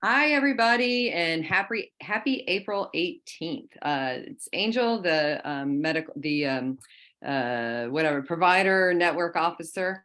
Hi, everybody, and happy April 18th. It's Angel, the whatever provider network officer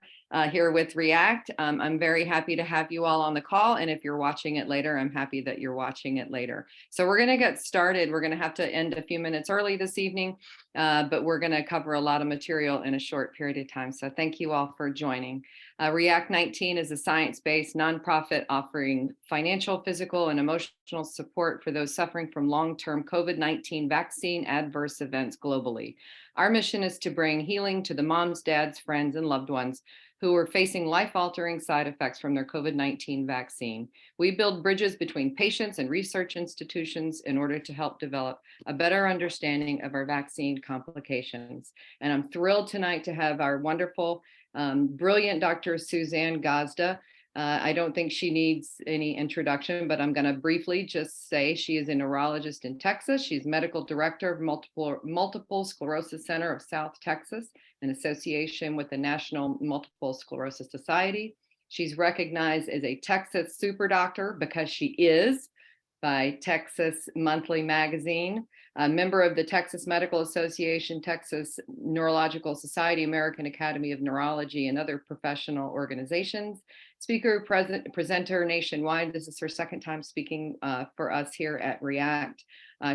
here with React. I'm very happy to have you all on the call, and if you're watching it later, I'm happy that you're watching it later. So we're going to get started. We're going to have to end a few minutes early this evening, but we're going to cover a lot of material in a short period of time. So thank you all for joining. React 19 is a science-based nonprofit offering financial, physical, and emotional support for those suffering from long-term COVID-19 vaccine adverse events globally. Our mission is to bring healing to the moms, dads, friends, and loved ones who are facing life-altering side effects from their COVID-19 vaccine. We build bridges between patients and research institutions in order to help develop a better understanding of our vaccine complications. And I'm thrilled tonight to have our wonderful brilliant Dr. Suzanne Gazda. I don't think she needs any introduction, but I'm going to briefly just say she is a neurologist in Texas. She's medical director of Multiple Sclerosis Center of South Texas, in association with the National Multiple Sclerosis Society. She's recognized as a Texas super doctor because she is by Texas Monthly Magazine, a member of the Texas Medical Association, Texas Neurological Society, American Academy of Neurology, and other professional organizations. Speaker, presenter nationwide. This is her second time speaking for us here at React.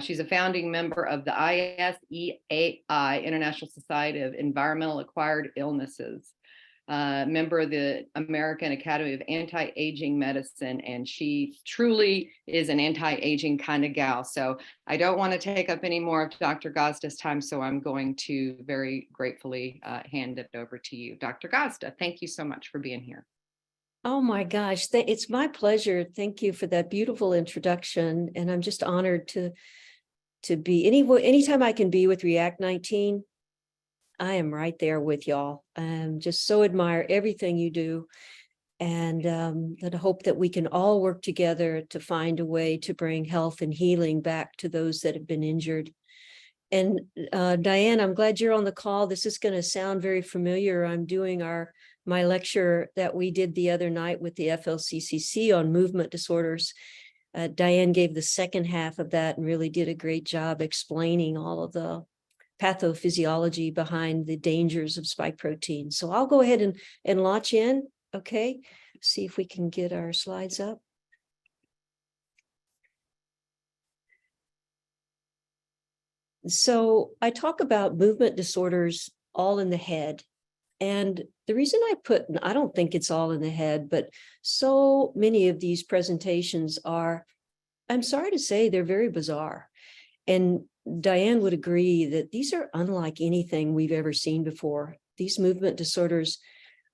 She's a founding member of the ISEAI, International Society of Environmental Acquired Illnesses. Member of the American Academy of Anti-Aging Medicine, and she truly is an anti-aging kind of gal. So I don't want to take up any more of Dr. Gazda's time, so I'm going to very gratefully hand it over to you. Dr. Gazda, thank you so much for being here. Oh my gosh, it's my pleasure. Thank you for that beautiful introduction. And I'm just honored to be anytime I can be with React 19. I am right there with y'all. Just so admire everything you do, and that I hope that we can all work together to find a way to bring health and healing back to those that have been injured. And Diane, I'm glad you're on the call. This is going to sound very familiar. I'm doing my lecture that we did the other night with the FLCCC on movement disorders. Diane gave the second half of that and really did a great job explaining all of the pathophysiology behind the dangers of spike protein. So I'll go ahead and launch in. Okay, see if we can get our slides up. So I talk about movement disorders all in the head. And the reason I don't think it's all in the head, but so many of these presentations are, I'm sorry to say, they're very bizarre. And Diane would agree that these are unlike anything we've ever seen before. These movement disorders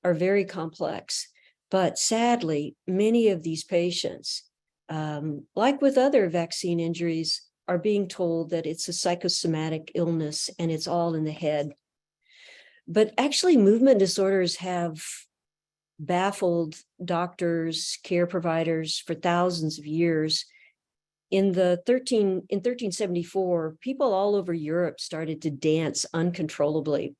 are very complex, but sadly, many of these patients, like with other vaccine injuries, are being told that it's a psychosomatic illness and it's all in the head. But actually, movement disorders have baffled doctors, care providers for thousands of years. In 1374, people all over Europe started to dance uncontrollably.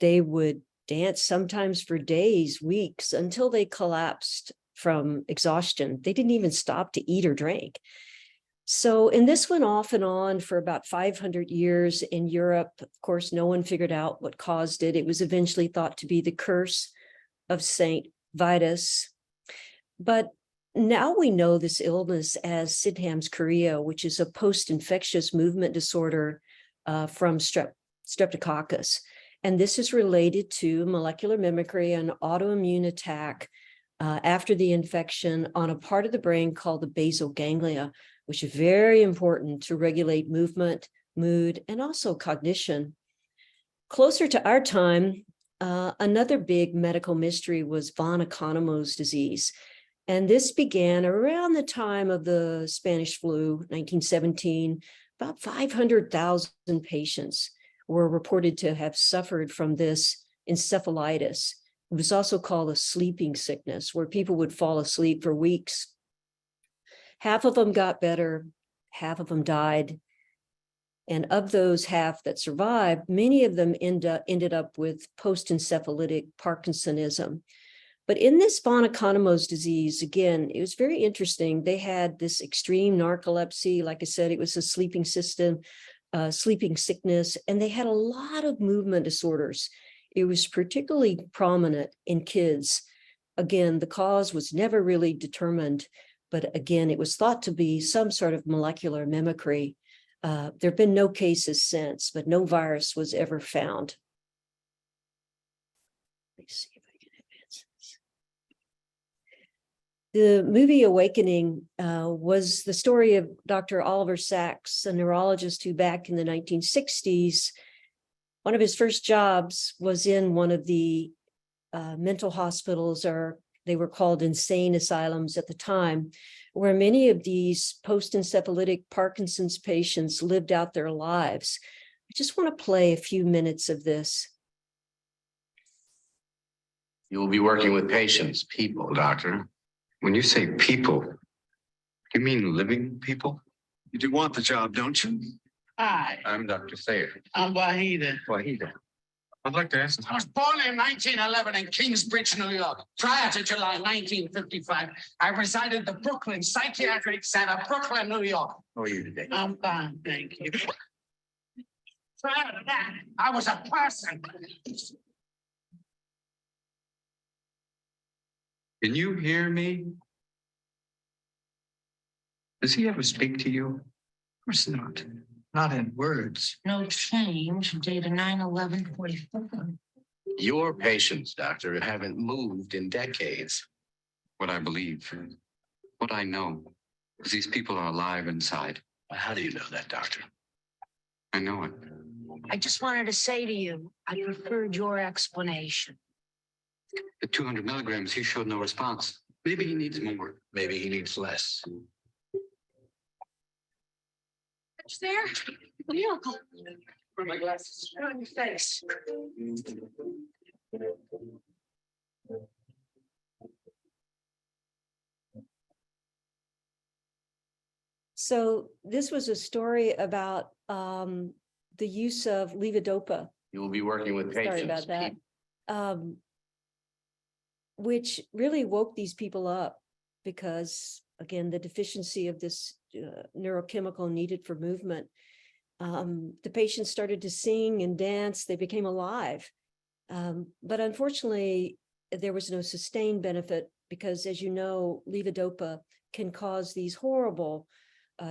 They would dance sometimes for days, weeks, until they collapsed from exhaustion. They didn't even stop to eat or drink. So, and this went off and on for about 500 years in Europe. Of course, no one figured out what caused it. It was eventually thought to be the curse of Saint Vitus. But now we know this illness as Sydenham's chorea, which is a post-infectious movement disorder from streptococcus. And this is related to molecular mimicry and autoimmune attack after the infection on a part of the brain called the basal ganglia, which is very important to regulate movement, mood, and also cognition. Closer to our time, another big medical mystery was von Economo's disease. And this began around the time of the Spanish flu, 1917. About 500,000 patients were reported to have suffered from this encephalitis. It was also called a sleeping sickness, where people would fall asleep for weeks. Half of them got better, half of them died. And of those half that survived, many of them ended up with post-encephalitic Parkinsonism, But in this von Economos disease, again, it was very interesting. They had this extreme narcolepsy. Like I said, it was a sleeping system, sleeping sickness, and they had a lot of movement disorders. It was particularly prominent in kids. Again, the cause was never really determined, but again, it was thought to be some sort of molecular mimicry. There have been no cases since, but no virus was ever found. Let me see if I can advance this. The movie Awakening was the story of Dr. Oliver Sacks, a neurologist who back in the 1960s, one of his first jobs was in one of the mental hospitals, or they were called insane asylums at the time, where many of these post-encephalitic Parkinson's patients lived out their lives. I just want to play a few minutes of this. You will be working with patients, people, doctor. When you say people, you mean living people? You do want the job, don't you? Hi, I'm Dr. Sayer. I'm Wahida. Wahida. I'd like to ask. I was born in 1911 in Kingsbridge, New York. Prior to July 1955, I resided at the Brooklyn Psychiatric Center, Brooklyn, New York. How are you today? I'm fine, thank you. Prior to that, I was a person. Can you hear me? Does he ever speak to you? Of course not. Not in words. No change, dated 9/11/44. Your patients, doctor, haven't moved in decades. What I believe, what I know, is these people are alive inside. How do you know that, doctor? I know it. I just wanted to say to you, I preferred your explanation. At 200 milligrams, he showed no response. Maybe he needs more. Maybe he needs less. It's there. Miracle. Where are my glasses? They're on your face. So this was a story about the use of levodopa. You will be working with patients. Sorry about that. Which really woke these people up because, again, the deficiency of this neurochemical needed for movement. The patients started to sing and dance. They became alive. But unfortunately, there was no sustained benefit because, as you know, levodopa can cause these horrible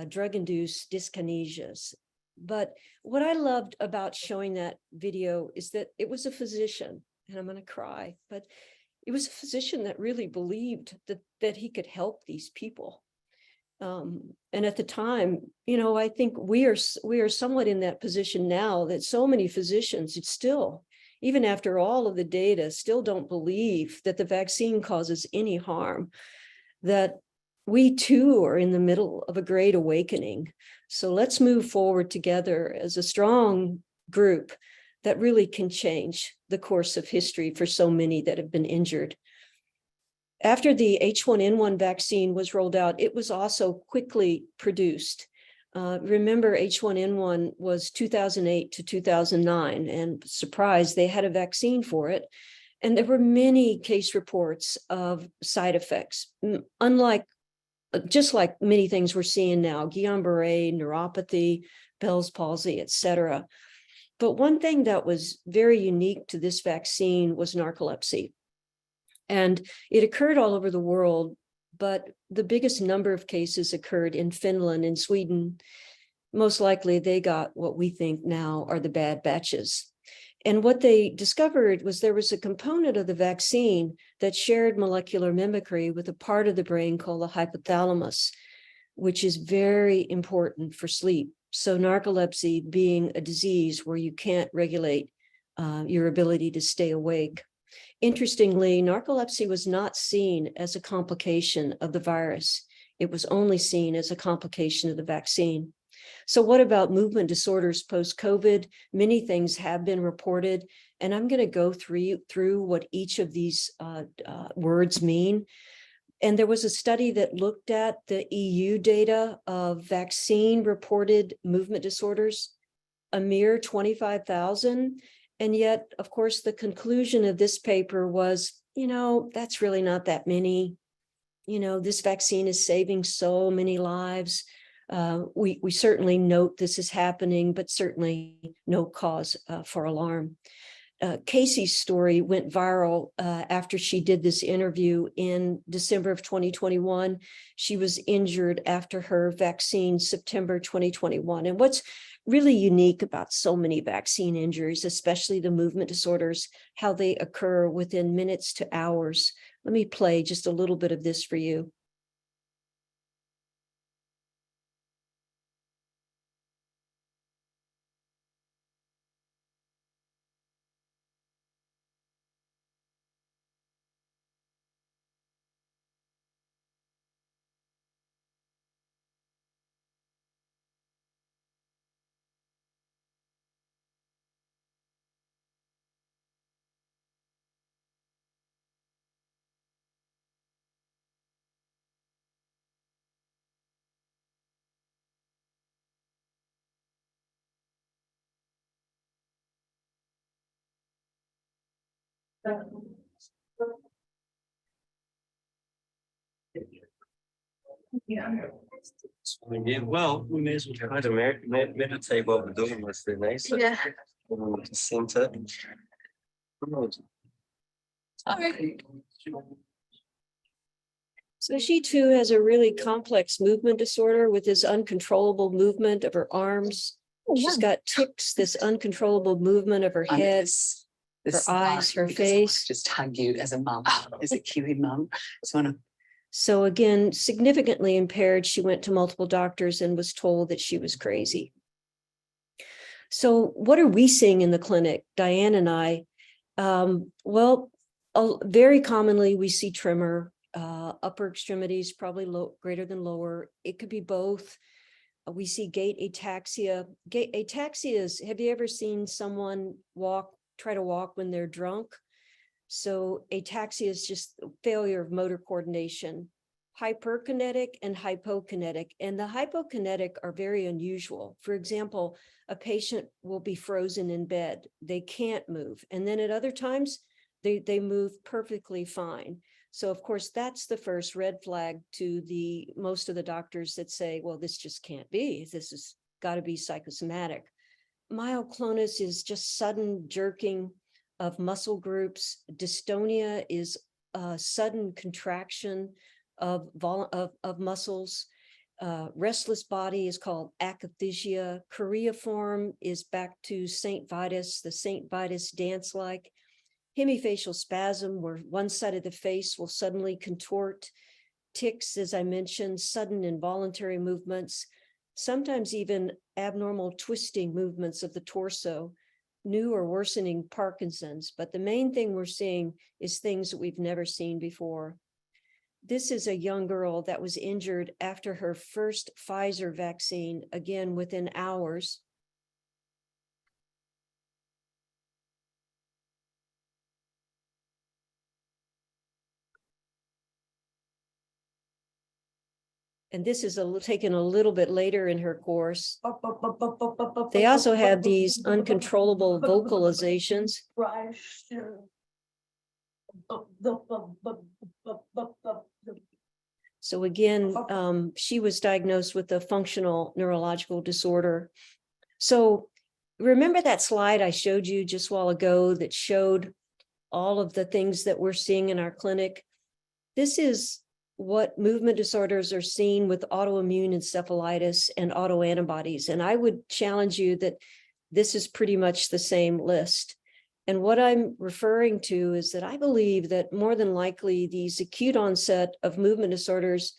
drug-induced dyskinesias. But what I loved about showing that video is that it was a physician, and I'm going to cry, but it was a physician that really believed that he could help these people. And at the time, you know, I think we are somewhat in that position now that so many physicians, it's still, even after all of the data, still don't believe that the vaccine causes any harm, that we too are in the middle of a great awakening. So let's move forward together as a strong group that really can change the course of history for so many that have been injured. After the H1N1 vaccine was rolled out, it was also quickly produced. Remember, H1N1 was 2008 to 2009, and surprise, they had a vaccine for it. And there were many case reports of side effects, just like many things we're seeing now, Guillain-Barré, neuropathy, Bell's palsy, et cetera. But one thing that was very unique to this vaccine was narcolepsy. And it occurred all over the world, but the biggest number of cases occurred in Finland and Sweden. Most likely they got what we think now are the bad batches. And what they discovered was there was a component of the vaccine that shared molecular mimicry with a part of the brain called the hypothalamus, which is very important for sleep. So narcolepsy being a disease where you can't regulate your ability to stay awake. Interestingly, narcolepsy was not seen as a complication of the virus. It was only seen as a complication of the vaccine. So what about movement disorders post-COVID? Many things have been reported, and I'm going to go through what each of these words mean. And there was a study that looked at the EU data of vaccine-reported movement disorders, a mere 25,000. And yet, of course, the conclusion of this paper was that's really not that many. This vaccine is saving so many lives. We certainly note this is happening, but certainly no cause for alarm. Casey's story went viral after she did this interview in December of 2021. She was injured after her vaccine, September 2021. And what's really unique about so many vaccine injuries, especially the movement disorders, how they occur within minutes to hours. Let me play just a little bit of this for you. Yeah, well, we may as well try to meditate while we're doing this thing, eh? So, Yeah. center. So she too has a really complex movement disorder with this uncontrollable movement of her arms. She's got tics, this uncontrollable movement of her head, her eyes, her face. Just hug you as a mum, as a Kiwi mum. So again, significantly impaired. She went to multiple doctors and was told that she was crazy. So what are we seeing in the clinic, Diane and I? Very commonly we see tremor, upper extremities, probably greater than lower. It could be both. We see gait ataxia. Gait ataxia is, have you ever seen someone try to walk when they're drunk? So ataxia is just failure of motor coordination. Hyperkinetic and hypokinetic. And the hypokinetic are very unusual. For example, a patient will be frozen in bed. They can't move. And then at other times, they move perfectly fine. So of course, that's the first red flag to most of the doctors that say, well, this just can't be. This has got to be psychosomatic. Myoclonus is just sudden jerking of muscle groups. Dystonia is a sudden contraction of muscles. Restless body is called akathisia. Choreiform is back to St. Vitus, the St. Vitus dance-like. Hemifacial spasm, where one side of the face will suddenly contort. Tics, as I mentioned, sudden involuntary movements, sometimes even abnormal twisting movements of the torso, new or worsening Parkinson's. But the main thing we're seeing is things that we've never seen before. This is a young girl that was injured after her first Pfizer vaccine, again, within hours. And this is taken a little bit later in her course. They also have these uncontrollable vocalizations. So again, she was diagnosed with a functional neurological disorder. So remember that slide I showed you just a while ago that showed all of the things that we're seeing in our clinic? This is what movement disorders are seen with autoimmune encephalitis and autoantibodies. And I would challenge you that this is pretty much the same list. And what I'm referring to is that I believe that more than likely these acute onset of movement disorders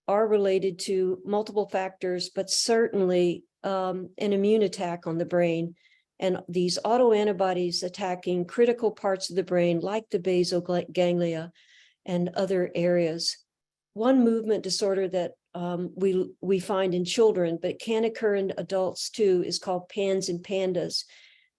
are related to multiple factors, but certainly an immune attack on the brain. And these autoantibodies attacking critical parts of the brain, like the basal ganglia and other areas. One movement disorder that we find in children, but can occur in adults too, is called PANS and PANDAS.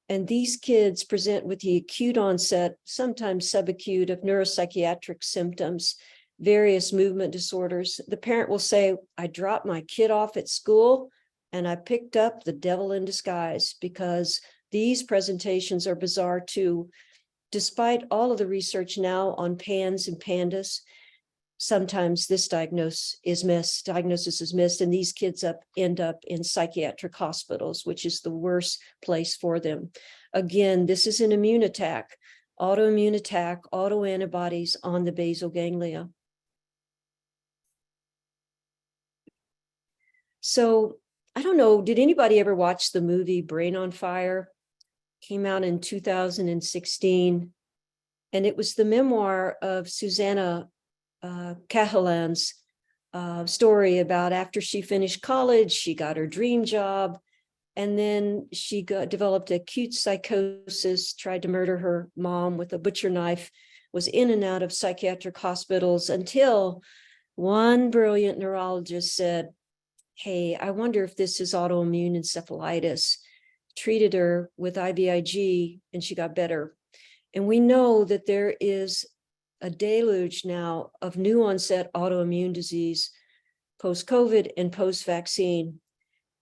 And these kids present with the acute onset, sometimes subacute, of neuropsychiatric symptoms, various movement disorders. The parent will say, I dropped my kid off at school and I picked up the devil in disguise, because these presentations are bizarre too. Despite all of the research now on PANS and PANDAS, sometimes this diagnosis is missed, and these kids end up in psychiatric hospitals, which is the worst place for them. Again, this is an immune attack, autoimmune attack, autoantibodies on the basal ganglia. So I don't know, did anybody ever watch the movie Brain on Fire? Came out in 2016, and it was the memoir of Suzanne Cahalan's story about after she finished college, she got her dream job, and then she developed acute psychosis, tried to murder her mom with a butcher knife, was in and out of psychiatric hospitals until one brilliant neurologist said, hey, I wonder if this is autoimmune encephalitis. Treated her with IVIG and she got better. And we know that there is a deluge now of new onset autoimmune disease, post-COVID and post-vaccine.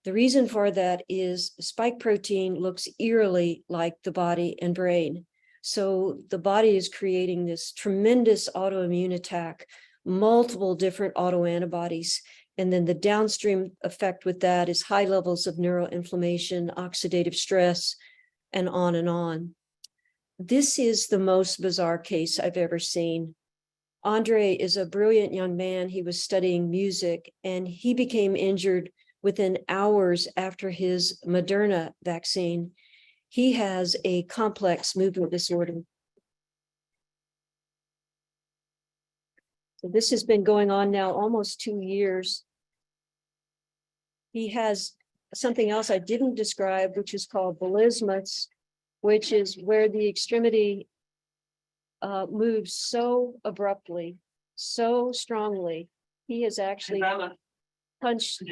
The reason for that is spike protein looks eerily like the body and brain. So the body is creating this tremendous autoimmune attack, multiple different autoantibodies. And then the downstream effect with that is high levels of neuroinflammation, oxidative stress, and on and on. This is the most bizarre case I've ever seen. Andre is a brilliant young man. He was studying music and he became injured within hours after his Moderna vaccine. He has a complex movement disorder. So this has been going on now almost 2 years. He has something else I didn't describe, which is called valismus, which is where the extremity moves so abruptly, so strongly. He has actually punched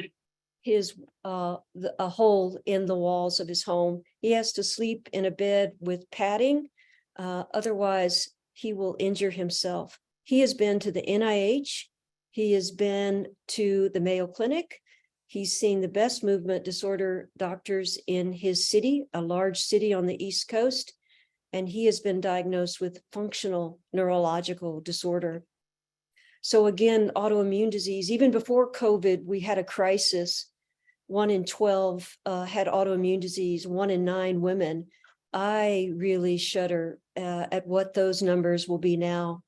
his a hole in the walls of his home. He has to sleep in a bed with padding, otherwise he will injure himself. He has been to the NIH. He has been to the Mayo Clinic. He's seen the best movement disorder doctors in his city, a large city on the East Coast, and he has been diagnosed with functional neurological disorder. So again, autoimmune disease, even before COVID, we had a crisis. 1 in 12 had autoimmune disease, 1 in 9 women. I really shudder at what those numbers will be now.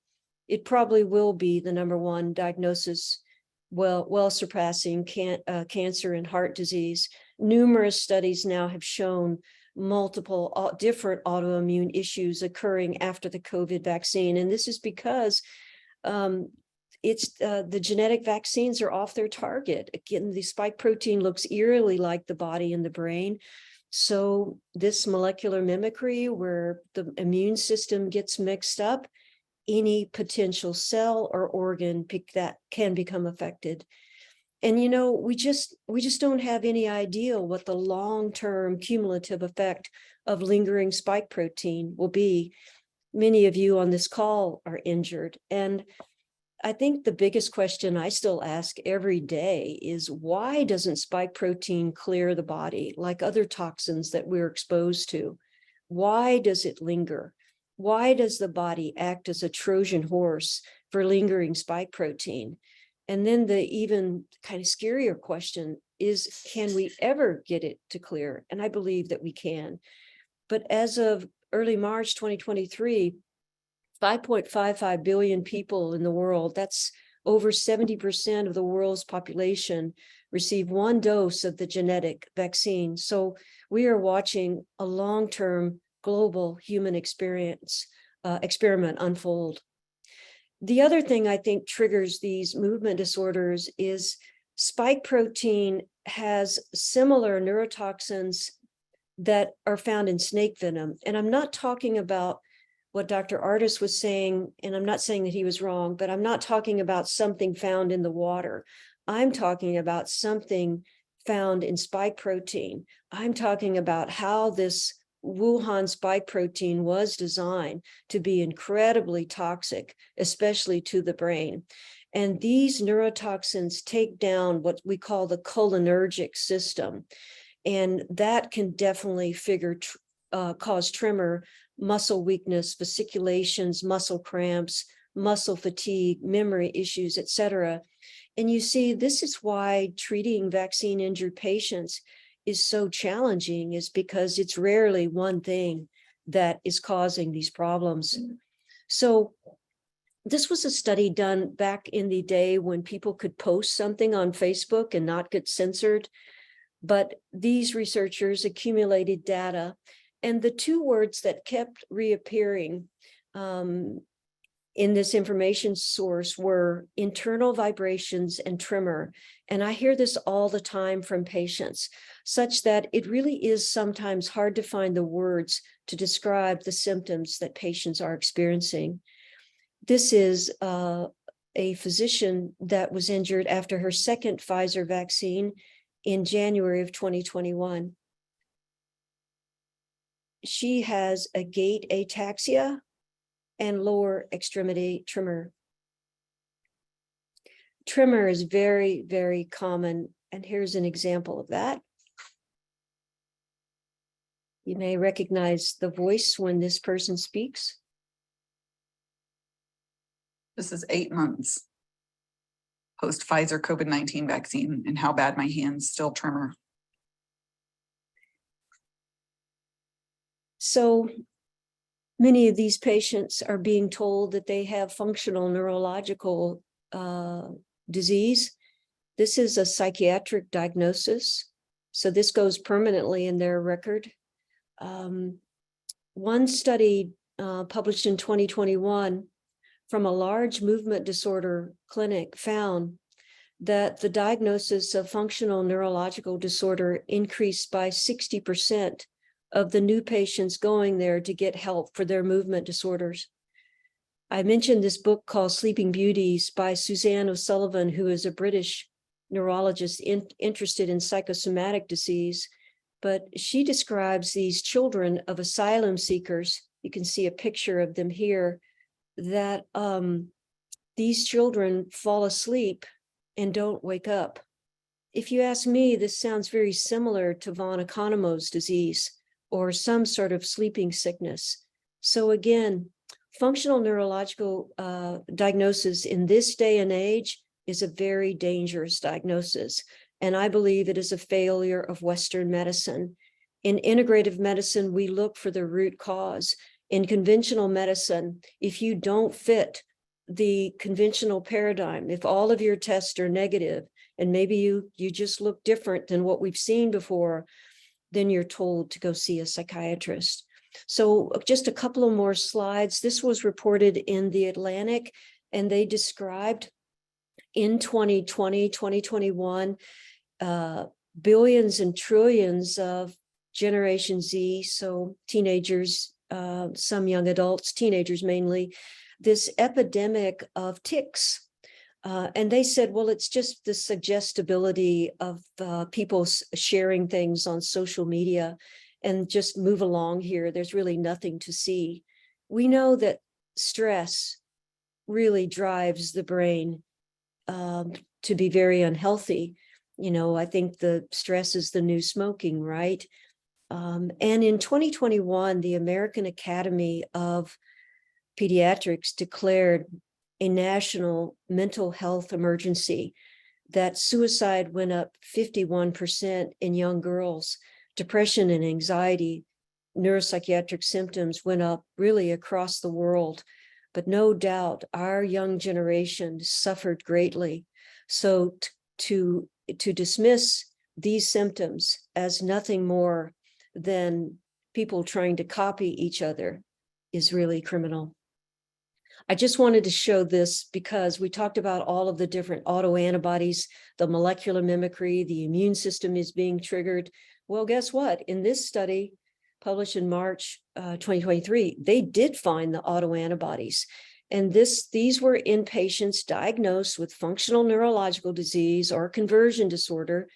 It probably will be the #1 diagnosis, well surpassing cancer and heart disease. Numerous studies now have shown multiple different autoimmune issues occurring after the COVID vaccine. And this is because the genetic vaccines are off their target. Again, the spike protein looks eerily like the body and the brain. So this molecular mimicry where the immune system gets mixed up, any potential cell or organ that can become affected. And, you know, we just don't have any idea what the long-term cumulative effect of lingering spike protein will be. Many of you on this call are injured. And I think the biggest question I still ask every day is, why doesn't spike protein clear the body like other toxins that we're exposed to? Why does it linger? Why does the body act as a Trojan horse for lingering spike protein? And then the even kind of scarier question is, can we ever get it to clear? And I believe that we can. But as of early March 2023, 5.55 billion people in the world, that's over 70% of the world's population, receive 1 dose of the genetic vaccine. So we are watching a long-term global human experiment unfold. The other thing I think triggers these movement disorders is spike protein has similar neurotoxins that are found in snake venom. And I'm not talking about what Dr. Artis was saying, and I'm not saying that he was wrong, but I'm not talking about something found in the water. I'm talking about something found in spike protein. I'm talking about how this Wuhan spike protein was designed to be incredibly toxic, especially to the brain. And these neurotoxins take down what we call the cholinergic system. And that can definitely cause tremor muscle weakness, fasciculations, muscle cramps, muscle fatigue, memory issues, etc. And you see, this is why treating vaccine injured patients is so challenging, is because it's rarely one thing that is causing these problems. So this was a study done back in the day when people could post something on Facebook and not get censored. But these researchers accumulated data, and the two words that kept reappearing in this information source were internal vibrations and tremor. And I hear this all the time from patients, such that it really is sometimes hard to find the words to describe the symptoms that patients are experiencing. This is a physician that was injured after her second Pfizer vaccine in January of 2021. She has a gait ataxia and lower extremity tremor. Tremor is very, very common, and here's an example of that. You may recognize the voice when this person speaks. This is 8 months post Pfizer COVID-19 vaccine and how bad my hands still tremor. So many of these patients are being told that they have functional neurological disease. This is a psychiatric diagnosis, so this goes permanently in their record. One study published in 2021 from a large movement disorder clinic found that the diagnosis of functional neurological disorder increased by 60% of the new patients going there to get help for their movement disorders. I mentioned this book called Sleeping Beauties by Suzanne O'Sullivan, who is a British neurologist interested in psychosomatic disease, but she describes these children of asylum seekers. You can see a picture of them here, that these children fall asleep and don't wake up. If you ask me, this sounds very similar to von Economo's disease or some sort of sleeping sickness. So again, functional neurological diagnosis in this day and age is a very dangerous diagnosis. And I believe it is a failure of Western medicine. In integrative medicine, we look for the root cause. In conventional medicine, if you don't fit the conventional paradigm, if all of your tests are negative, and maybe you just look different than what we've seen before, then you're told to go see a psychiatrist. So just a couple of more slides. This was reported in the Atlantic, and they described in 2020, 2021, billions and trillions of Generation Z, so teenagers, some young adults, teenagers mainly, this epidemic of tics. And they said, well, it's just the suggestibility of people sharing things on social media, and just move along here. There's really nothing to see. We know that stress really drives the brain to be very unhealthy. You know, I think the stress is the new smoking, right? And in 2021, the American Academy of Pediatrics declared a national mental health emergency, that suicide went up 51% in young girls. Depression and anxiety, neuropsychiatric symptoms went up really across the world. But no doubt our young generation suffered greatly. So to dismiss these symptoms as nothing more than people trying to copy each other is really criminal. I just wanted to show this because we talked about all of the different autoantibodies, the molecular mimicry, the immune system is being triggered. Well, guess what? In this study published in March 2023, they did find the autoantibodies. And these were in patients diagnosed with functional neurological disease or conversion disorder.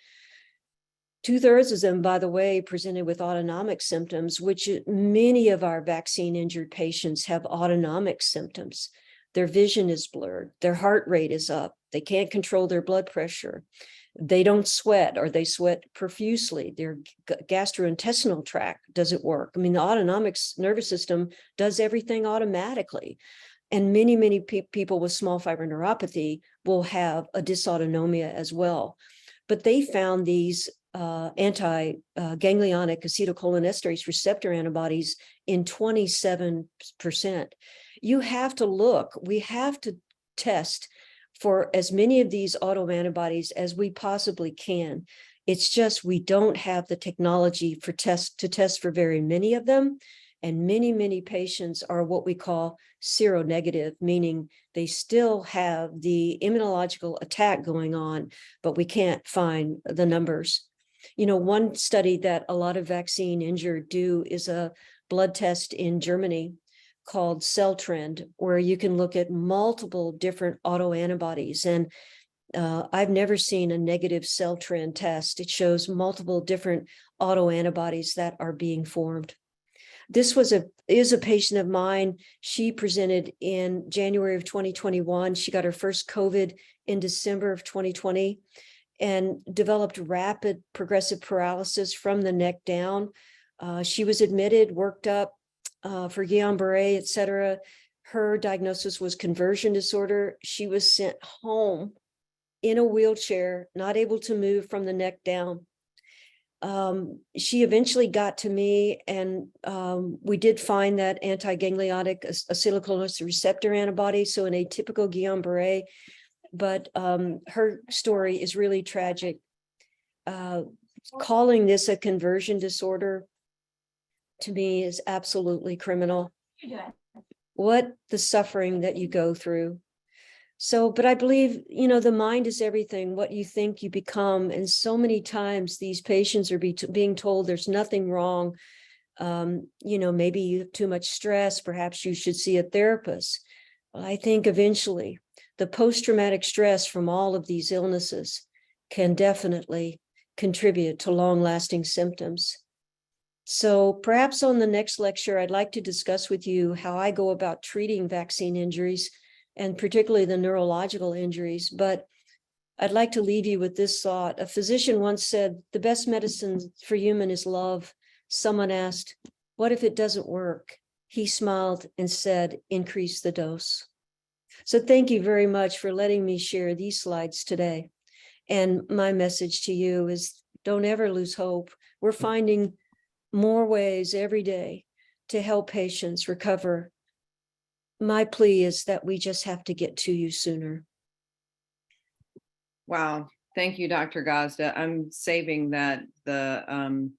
2/3 of them, by the way, presented with autonomic symptoms, which many of our vaccine injured patients have autonomic symptoms. Their vision is blurred, their heart rate is up, They can't control their blood pressure. They don't sweat, or they sweat profusely. Their gastrointestinal tract doesn't work. I mean, the autonomic nervous system does everything automatically. And many people with small fiber neuropathy will have a dysautonomia as well. But they found these anti-ganglionic acetylcholinesterase receptor antibodies in 27%. You have to look, we have to test for as many of these autoantibodies as we possibly can. It's just we don't have the technology to test for very many of them. And many patients are what we call seronegative, meaning they still have the immunological attack going on, but we can't find the numbers. You know, one study that a lot of vaccine injured do is a blood test in Germany called Cell Trend, where you can look at multiple different autoantibodies. And I've never seen a negative Cell Trend test. It shows multiple different autoantibodies that are being formed. This is a patient of mine. She presented in January of 2021. She got her first COVID in December of 2020 and developed rapid progressive paralysis from the neck down. She was admitted, worked up for Guillain-Barré, et cetera. Her diagnosis was conversion disorder. She was sent home in a wheelchair, not able to move from the neck down. She eventually got to me, and we did find that anti-ganglionic acetylcholinesterase receptor antibody, so an atypical Guillain-Barré, but her story is really tragic. Calling this a conversion disorder to me is absolutely criminal. What the suffering that you go through. So, but I believe, you know, the mind is everything, what you think you become. And so many times these patients are being told there's nothing wrong. You know, maybe you have too much stress, perhaps you should see a therapist. Well, I think eventually the post-traumatic stress from all of these illnesses can definitely contribute to long-lasting symptoms. So perhaps on the next lecture, I'd like to discuss with you how I go about treating vaccine injuries, and particularly the neurological injuries. But I'd like to leave you with this thought. A physician once said, the best medicine for human is love. Someone asked, what if it doesn't work? He smiled and said, increase the dose. So thank you very much for letting me share these slides today. And my message to you is don't ever lose hope. We're finding more ways every day to help patients recover. My plea is that we just have to get to you sooner. Wow. Thank you, Dr. Gazda. I'm saving that the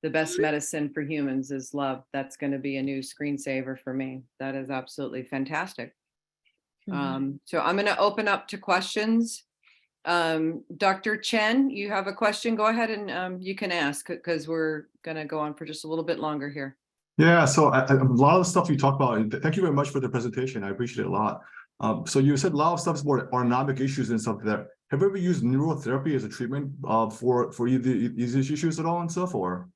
best medicine for humans is love. That's going to be a new screensaver for me. That is absolutely fantastic. So I'm going to open up to questions. Dr. Chen, you have a question? Go ahead and you can ask, because we're going to go on for just a little bit longer here. Yeah, so a lot of the stuff you talked about, and thank you very much for the presentation. I appreciate it a lot. So you said a lot of stuff is about autonomic issues and stuff there. Have you ever used neurotherapy as a treatment for these issues at all and stuff, or?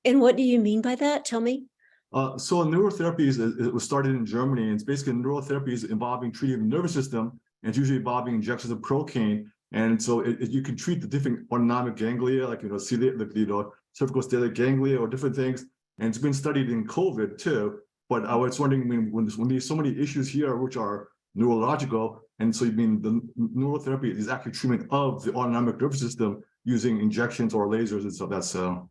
And what do you mean by that? Tell me. So neurotherapy it was started in Germany, and it's basically neurotherapy is involving treating the nervous system, and it's usually involving injections of procaine. And so you can treat the different autonomic ganglia, like, the cervical stellate ganglia or different things. And it's been studied in COVID too. But I was wondering, when there's so many issues here, which are neurological, and so you mean the neurotherapy is actually treatment of the autonomic nervous system using injections or lasers and stuff. That's so.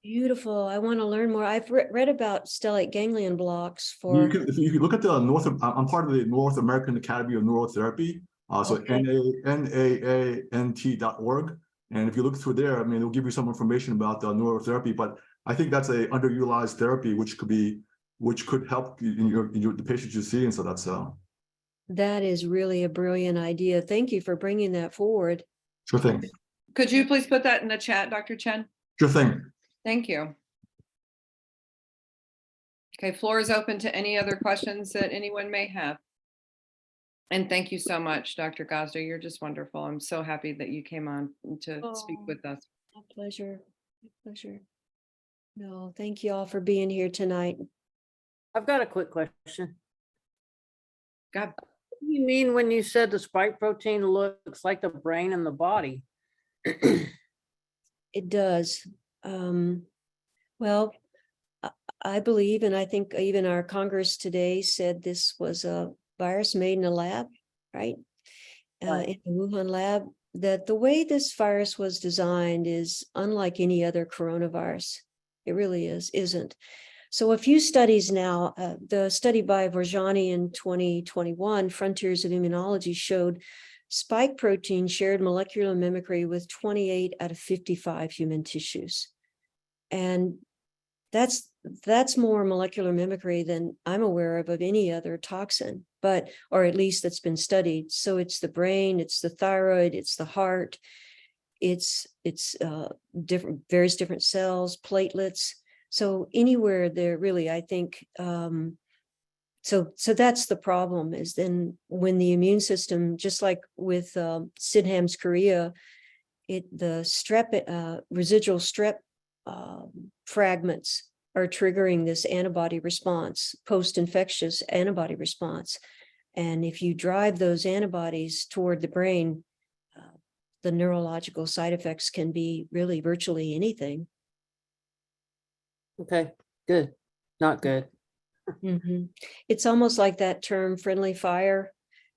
Beautiful. I want to learn more. I've read about stellate ganglion blocks for. If you look at the I'm part of the North American Academy of Neurotherapy. So Okay. naant.org. And if you look through there, I mean, it'll give you some information about the neurotherapy, but I think that's a underutilized therapy, which could help the patients you see. And so that's That is really a brilliant idea. Thank you for bringing that forward. Sure thing. Could you please put that in the chat, Dr. Chen? Sure thing. Thank you. Okay, floor is open to any other questions that anyone may have. And thank you so much, Dr. Gazda. You're just wonderful. I'm so happy that you came on to speak with us. My pleasure. My pleasure. No, thank you all for being here tonight. I've got a quick question. God. You mean when you said the spike protein looks like the brain in the body? It does. Well, I believe, and I think even our Congress today said this was a virus made in a lab, right? Right. In the Wuhan lab, that the way this virus was designed is unlike any other coronavirus. It really isn't. So a few studies now, the study by Vorjani in 2021, Frontiers of Immunology, showed spike protein shared molecular mimicry with 28 out of 55 human tissues. And that's more molecular mimicry than I'm aware of any other toxin, but, or at least that's been studied. So it's the brain, it's the thyroid, it's the heart, it's different, various different cells, platelets. So anywhere there really, I think, so that's the problem, is then when the immune system, just like with Sidham's chorea, the strep, residual strep fragments are triggering this antibody response, post-infectious antibody response. And if you drive those antibodies toward the brain, the neurological side effects can be really virtually anything. Okay, good, not good. It's almost like that term friendly fire,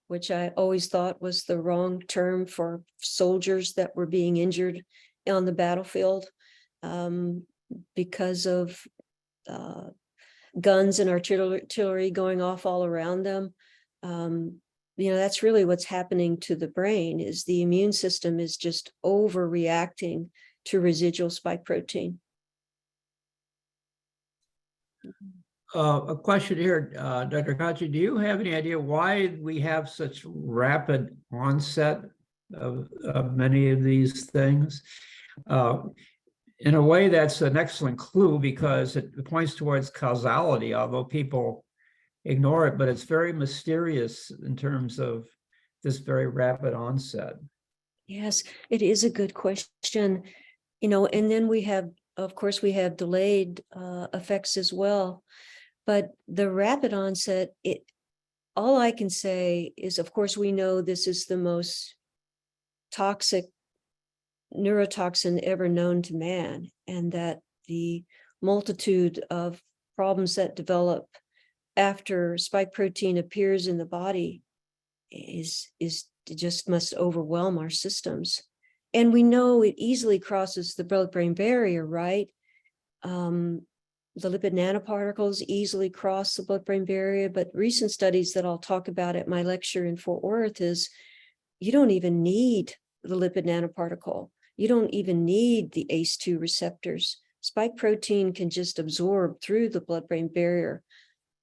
which I always thought was the wrong term for soldiers that were being injured on the battlefield because of guns and artillery going off all around them. That's really what's happening to the brain, is the immune system is just overreacting to residual spike protein. A question here, Dr. Kachi, do you have any idea why we have such rapid onset of many of these things? In a way, that's an excellent clue because it points towards causality, although people ignore it, but it's very mysterious in terms of this very rapid onset. Yes, it is a good question, and then we have, of course, we have delayed effects as well. But the rapid onset, all I can say is, of course, we know this is the most toxic neurotoxin ever known to man, and that the multitude of problems that develop after spike protein appears in the body is just must overwhelm our systems. And we know it easily crosses the blood-brain barrier, right? The lipid nanoparticles easily cross the blood-brain barrier, but recent studies that I'll talk about at my lecture in Fort Worth is you don't even need the lipid nanoparticle. You don't even need the ACE2 receptors. Spike protein can just absorb through the blood-brain barrier.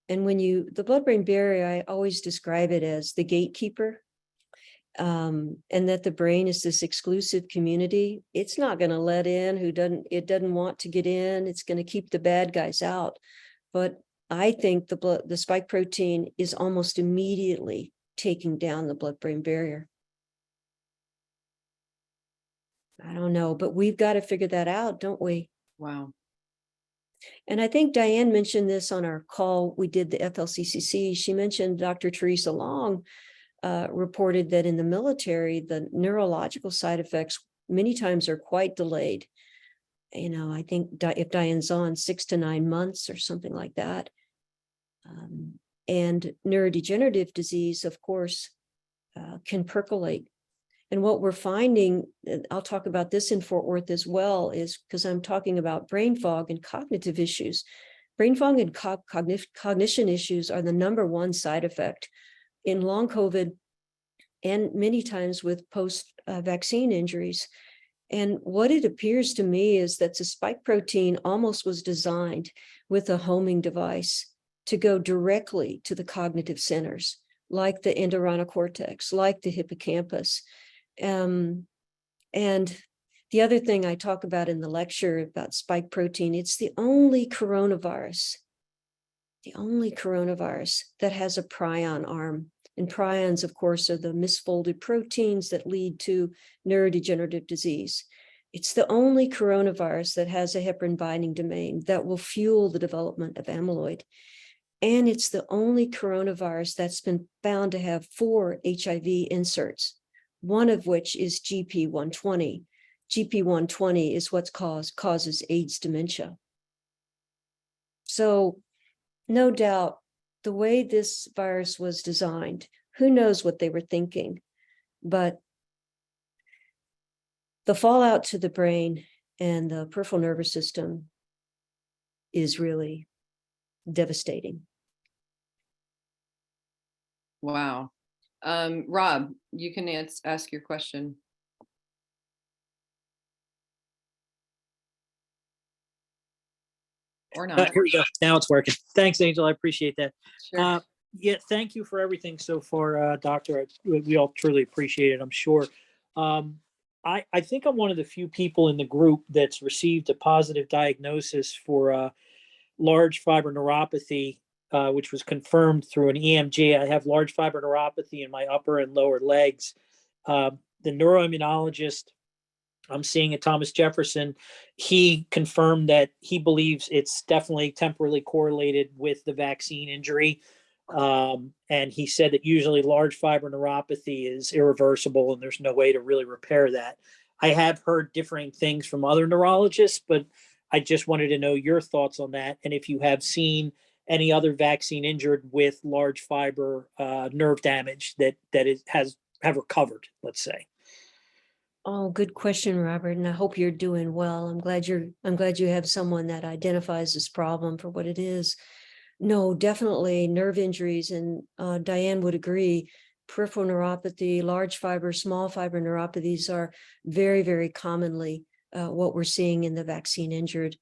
And the blood-brain barrier, I always describe it as the gatekeeper, and that the brain is this exclusive community. It's not going to let in it doesn't want to get in. It's going to keep the bad guys out. But I think the spike protein is almost immediately taking down the blood-brain barrier. I don't know, but we've got to figure that out, don't we? Wow. And I think Diane mentioned this on our call we did, the FLCCC. She mentioned Dr. Teresa Long reported that in the military, the neurological side effects many times are quite delayed. I think if Diane's on 6 to 9 months or something like that. And neurodegenerative disease, of course, can percolate. And what we're finding, I'll talk about this in Fort Worth as well, is because I'm talking about brain fog and cognitive issues. Brain fog and cognition issues are the #1 side effect in long COVID and many times with post-vaccine injuries. And what it appears to me is that the spike protein almost was designed with a homing device to go directly to the cognitive centers, like the entorhinal cortex, like the hippocampus. And the other thing I talk about in the lecture about spike protein, it's the only coronavirus that has a prion arm. And prions, of course, are the misfolded proteins that lead to neurodegenerative disease. It's the only coronavirus that has a heparin binding domain that will fuel the development of amyloid. And it's the only coronavirus that's been found to have 4 HIV inserts, one of which is GP120. GP120 is what causes AIDS dementia. So no doubt the way this virus was designed, who knows what they were thinking, but the fallout to the brain and the peripheral nervous system is really devastating. Wow. Rob, you can ask your question. Or not. Here we go. Now it's working. Thanks, Angel. I appreciate that. Sure. Yeah, thank you for everything so far, Doctor. We all truly appreciate it, I'm sure. I think I'm one of the few people in the group that's received a positive diagnosis for large fiber neuropathy, which was confirmed through an EMG. I have large fiber neuropathy in my upper and lower legs. The neuroimmunologist I'm seeing at Thomas Jefferson, he confirmed that he believes it's definitely temporally correlated with the vaccine injury. And he said that usually large fiber neuropathy is irreversible and there's no way to really repair that. I have heard differing things from other neurologists, but I just wanted to know your thoughts on that. And if you have seen any other vaccine injured with large fiber nerve damage that have recovered, let's say. Oh, good question, Robert. And I hope you're doing well. I'm glad you have someone that identifies this problem for what it is. No, definitely nerve injuries, and Diane would agree. Peripheral neuropathy, large fiber, small fiber neuropathies are very, very commonly what we're seeing in the vaccine injured.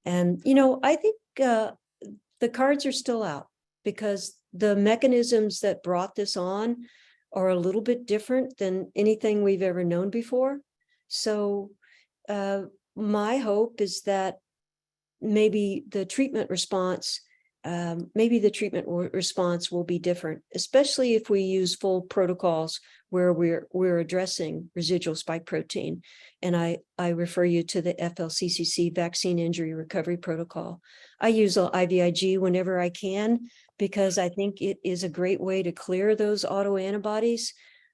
And, I think the cards are still out because the mechanisms that brought this on are a little bit different than anything we've ever known before. So my hope is that maybe the treatment response will be different, especially if we use full protocols where we're addressing residual spike protein. And I refer you to the FLCCC vaccine injury recovery protocol. I use IVIG whenever I can, because I think it is a great way to clear those autoantibodies.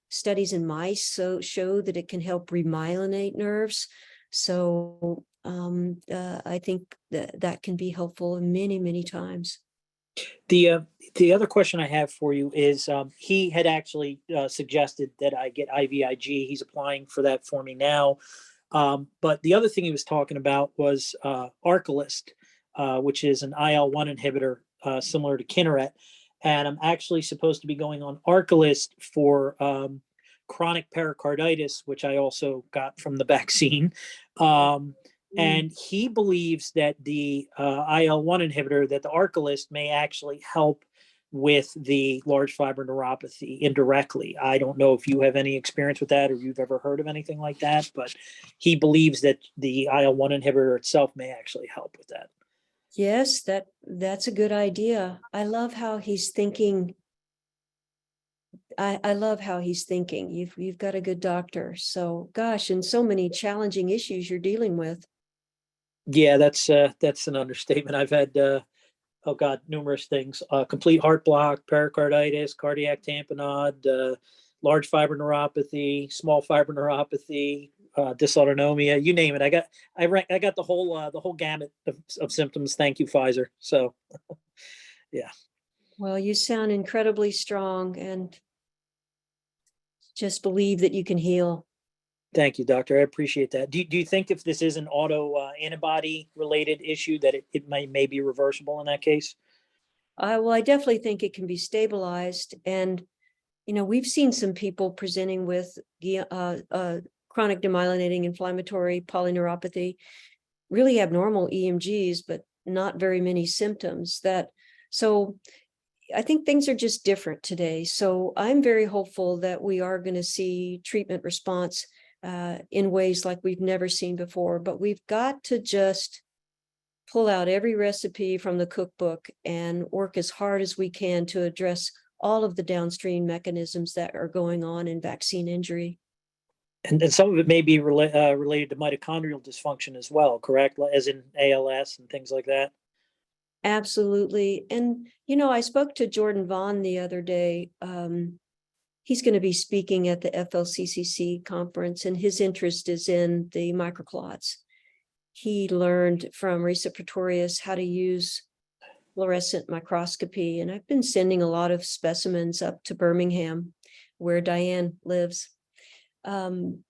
Studies in mice show that it can help remyelinate nerves. So I think that can be helpful many, many times. The other question I have for you is he had actually suggested that I get IVIG. He's applying for that for me now. But the other thing he was talking about was Arcalyst, which is an IL-1 inhibitor similar to Kineret. And I'm actually supposed to be going on Arcalyst for chronic pericarditis, which I also got from the vaccine. And he believes that the IL-1 inhibitor, that the Arcalyst may actually help with the large fiber neuropathy indirectly. I don't know if you have any experience with that or you've ever heard of anything like that, but he believes that the IL-1 inhibitor itself may actually help with that. Yes, that's a good idea. I love how he's thinking. I love how he's thinking. You've got a good doctor. So gosh, and so many challenging issues you're dealing with. Yeah, that's an understatement. I've had numerous things: complete heart block, pericarditis, cardiac tamponade, large fiber neuropathy, small fiber neuropathy, dysautonomia. You name it. I got the whole gamut of symptoms. Thank you, Pfizer. So, yeah. Well, you sound incredibly strong, and just believe that you can heal. Thank you, doctor. I appreciate that. Do you think if this is an antibody related issue that it may be reversible in that case? Well, I definitely think it can be stabilized. And, we've seen some people presenting with chronic demyelinating inflammatory polyneuropathy, really abnormal EMGs, but not very many symptoms. So I think things are just different today. So I'm very hopeful that we are going to see treatment response in ways like we've never seen before, but we've got to just pull out every recipe from the cookbook and work as hard as we can to address all of the downstream mechanisms that are going on in vaccine injury. And some of it may be related to mitochondrial dysfunction as well, correct? As in ALS and things like that. Absolutely. And, I spoke to Jordan Vaughn the other day. He's going to be speaking at the FLCCC conference, and his interest is in the microclots. He learned from Risa Pretorius how to use fluorescent microscopy, and I've been sending a lot of specimens up to Birmingham, where Diane lives. And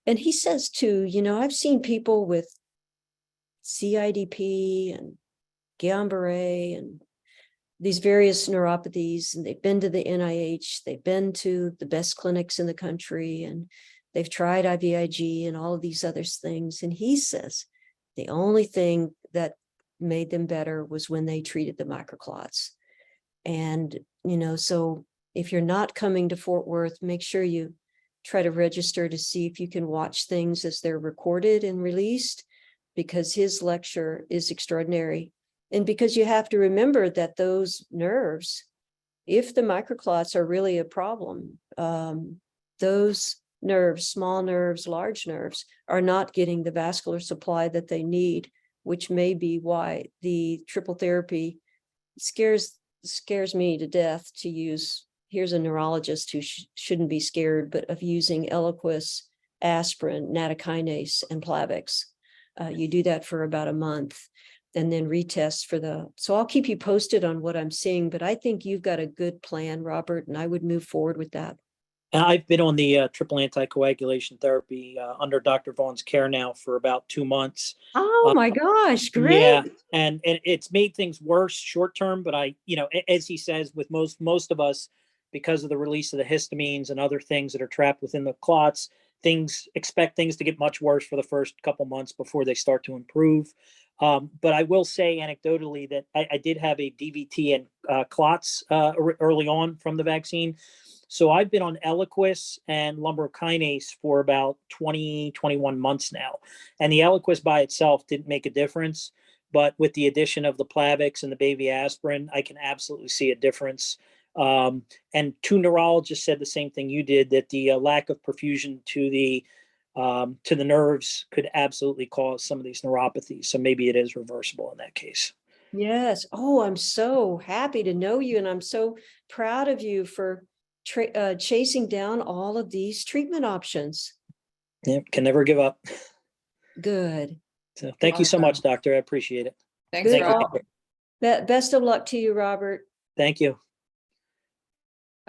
he says too, I've seen people with CIDP and Guillain-Barré and these various neuropathies, and they've been to the NIH, they've been to the best clinics in the country, and they've tried IVIG and all of these other things. And he says the only thing that made them better was when they treated the microclots. And, so if you're not coming to Fort Worth, make sure you try to register to see if you can watch things as they're recorded and released, because his lecture is extraordinary. And because you have to remember that those nerves, if the microclots are really a problem, those nerves, small nerves, large nerves, are not getting the vascular supply that they need, which may be why the triple therapy scares me to death to use. Here's a neurologist who shouldn't be scared, but of using Eliquis, aspirin, nattokinase, and Plavix. You do that for about a month, and then retest so I'll keep you posted on what I'm seeing, but I think you've got a good plan, Robert, and I would move forward with that. And I've been on the triple anticoagulation therapy under Dr. Vaughn's care now for about 2 months. Oh my gosh, great. Yeah, and it's made things worse short term, but as he says, with most of us, because of the release of the histamines and other things that are trapped within the clots, expect things to get much worse for the first couple months before they start to improve. But I will say anecdotally that I did have a DVT and clots early on from the vaccine. So I've been on Eliquis and lumbrokinase for about 21 months now. And the Eliquis by itself didn't make a difference. But with the addition of the Plavix and the baby aspirin, I can absolutely see a difference. And 2 neurologists said the same thing you did, that the lack of perfusion to the nerves could absolutely cause some of these neuropathies. So maybe it is reversible in that case. Yes. Oh, I'm so happy to know you. And I'm so proud of you for chasing down all of these treatment options. Yeah, can never give up. Good. So thank you so much, doctor. I appreciate it. Thanks, Good. Rob. Best of luck to you, Robert. Thank you.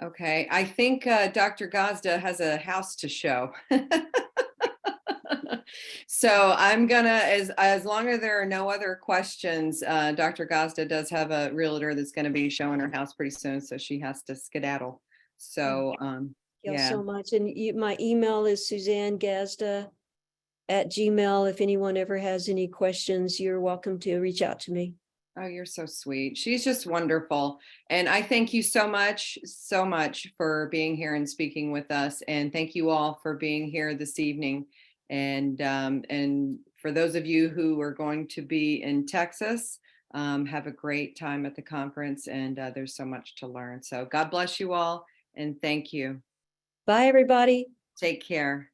Okay, I think Dr. Gazda has a house to show. So I'm gonna, as long as there are no other questions, Dr. Gazda does have a realtor that's gonna be showing her house pretty soon, so she has to skedaddle. So Thank you yeah. so much. And my email is Suzanne Gazda @gmail. If anyone ever has any questions, you're welcome to reach out to me. Oh, you're so sweet. She's just wonderful. And I thank you so much for being here and speaking with us. And thank you all for being here this evening. And for those of you who are going to be in Texas, have a great time at the conference. And there's so much to learn. So God bless you all. And thank you. Bye, everybody. Take care.